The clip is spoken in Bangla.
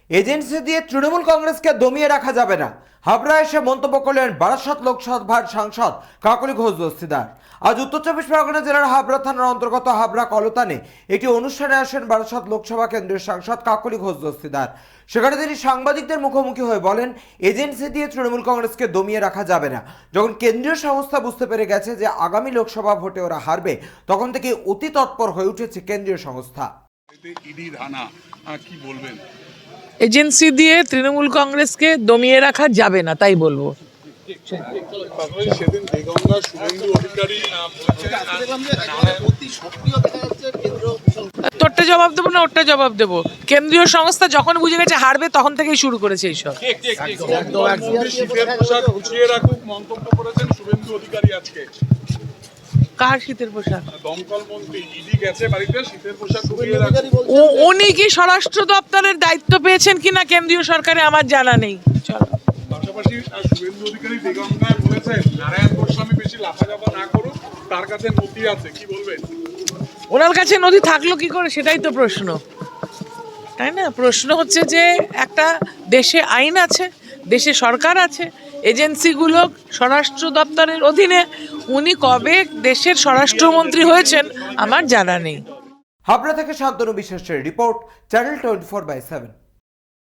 এজেন্সি দিয়ে তৃণমূল কংগ্রেসকে দমিয়ে রাখা যাবে না, হাবড়া এসে মন্তব্য করলেন বারাসত লোকসভার সাংসদ কাকলি ঘোষ দস্তিদার। আজ উত্তর চব্বিশ পরগনা জেলার হাবড়া থানার অন্তর্গত হাবড়া কলতানে একটি অনুষ্ঠানে আসেন বারাসত লোকসভা কেন্দ্রের সাংসদ কাকলি ঘোষ দস্তিদার। সেখানে তিনি সাংবাদিকদের মুখোমুখি হয়ে বলেন, এজেন্সি দিয়ে তৃণমূল কংগ্রেসকে দমিয়ে রাখা যাবে না। যখন কেন্দ্রীয় সংস্থা বুঝতে পেরে গেছে যে আগামী লোকসভা ভোটে ওরা হারবে, তখন থেকে অতি তৎপর হয়ে উঠেছে কেন্দ্রীয় সংস্থা। কি বলবেন? এজেন্সি দিয়ে তৃণমূল কংগ্রেসকে দমিয়ে রাখা যাবে না, তাই বলবো। সেদিন দেগঙ্গা শুভেন্দু অধিকারী তোরটা জবাব দেবো না ওরটা জবাব দেবো? কেন্দ্রীয় সংস্থা যখন বুঝে গেছে হারবে তখন থেকেই শুরু করেছে এইসব। শীতের পোশাক গুছিয়ে রাখুক মন্তব্য করেছেন শুভেন্দু অধিকারী আজকে। কার শীতের পোশাক? দমকল মন্ত্রী ইডি গেছে বাড়িতে, শীতের পোশাক গুছিয়ে রাখুক। উনি কি স্বরাষ্ট্র দপ্তরের দায়িত্ব পেয়েছেন কিনা কেন্দ্রীয় সরকারে আমার জানা নেই। চলো। পাশাপাশি শুভেন্দু অধিকারী দেগঙ্গায় বলেছেন নারায়ণ গোস্বামী বেশি লাফাঝাফা না করুক, তার কাছে নথি আছে, কি বলবেন? ওনার কাছে নথি থাকলো কি করে, সেটাই তো প্রশ্ন, তাই না? প্রশ্ন হচ্ছে যে একটা দেশে আইন আছে, দেশে সরকার আছে, এজেন্সিগুলো স্বরাষ্ট্র দপ্তরের অধীনে। উনি কবে দেশের স্বরাষ্ট্রমন্ত্রী হয়েছেন আমার জানা নেই। হাবড়া থেকে শান্তনু বিশ্বাসের রিপোর্ট, চ্যানেল 24/7।